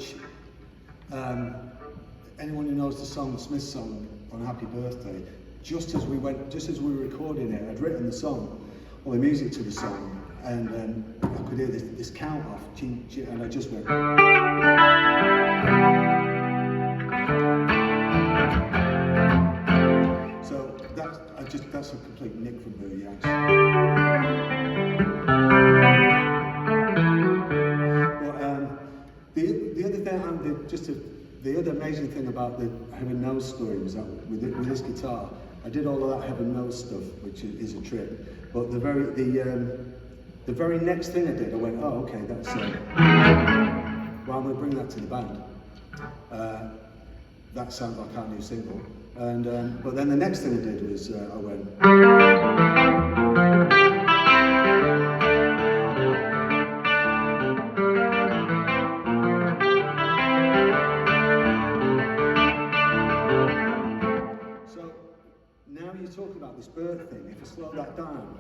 which anyone who knows the song, Smith's song on Happy Birthday, just as we were recording it, I'd written the song, or the music to the song, and I could hear this count off, and I just went. So that's a complete nick from Bert Jansch. But the other thing, the other amazing thing about the heaven knows story was that with this guitar, I did all of that heaven knows stuff, which is a trick. But the very next thing I did, I went, oh, okay, that's well, I'm going to bring that to the band. That sounds like our new single. And but then the next thing I did was I went. So now you talk about this Bert thing. If I slow that down.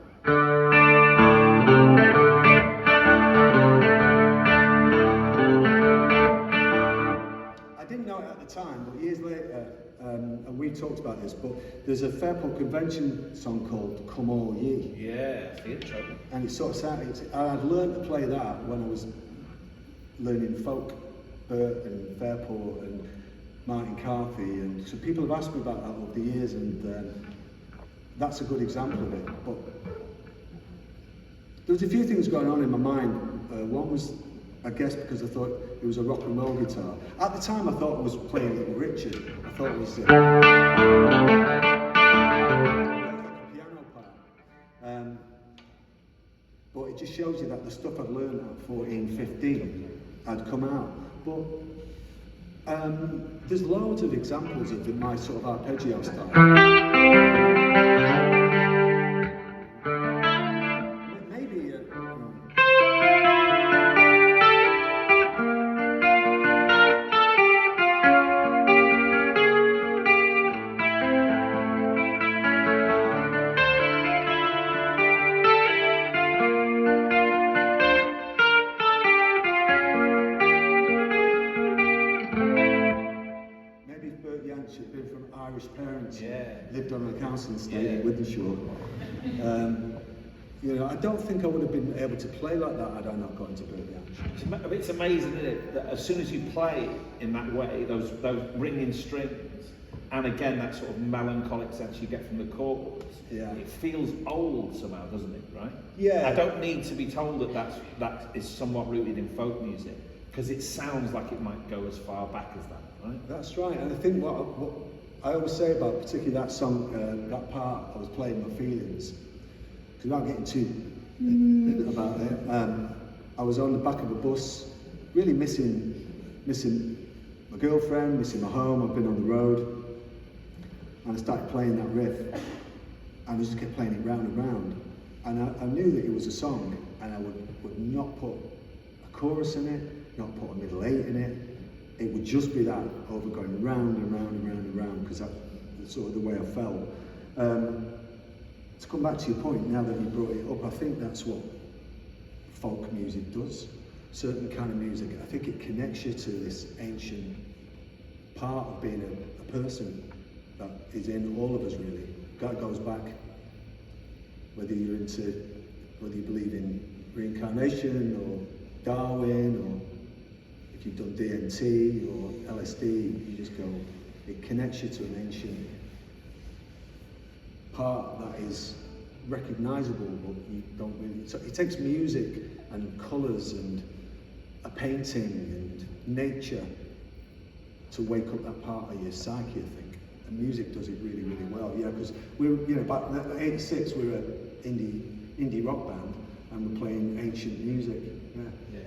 I didn't know it at the time, but years later, and we talked about this, but there's a Fairport Convention song called Come All Ye. Yeah, it's the intro. And it's sort of sad. I'd learned to play that when I was learning folk, Bert and Fairport and Martin Carthy, and so people have asked me about that over the years, and that's a good example of it. But there was a few things going on in my mind. One was, I guess, because I thought it was a rock and roll guitar. At the time, I thought I was playing Little Richard. I thought it was like a piano part. But it just shows you that the stuff I'd learned at 14, 15 had come out. But there's loads of examples of my sort of arpeggio style. Maybe Bert Jansch had been from Irish parents, lived on a council estate in Withenshaw. You know, I don't think I would have been able to play like that had I not got into Bert Jansch. It's amazing, isn't it, that as soon as you play in that way, those ringing strings, and again that sort of melancholic sense you get from the chords, it feels old somehow, doesn't it? Right? Yeah. I don't need to be told that is somewhat rooted in folk music, because it sounds like it might go as far back as that. Right? That's right, and I think what I always say about particularly that song, that part, I was playing my feelings, because without getting too about it, I was on the back of a bus, really missing my girlfriend, missing my home. I've been on the road, and I started playing that riff, and I just kept playing it round and round, and I knew that it was a song, and I would not put a chorus in it, not put a middle eight in it. It would just be that over going round and round and round and round, because that's sort of the way I felt. To come back to your point, now that you brought it up, I think that's what folk music does. Certain kind of music, I think it connects you to this ancient part of being a person that is in all of us, really. That goes back, whether you believe in reincarnation or Darwin, or if you've done DMT or LSD, you just go, it connects you to an ancient part that is recognisable, but you don't really. So it takes music and colours and a painting and nature to wake up that part of your psyche, I think. And music does it really, really well. Yeah, because back in '86 we were an indie rock band, and we're playing ancient music. Yeah.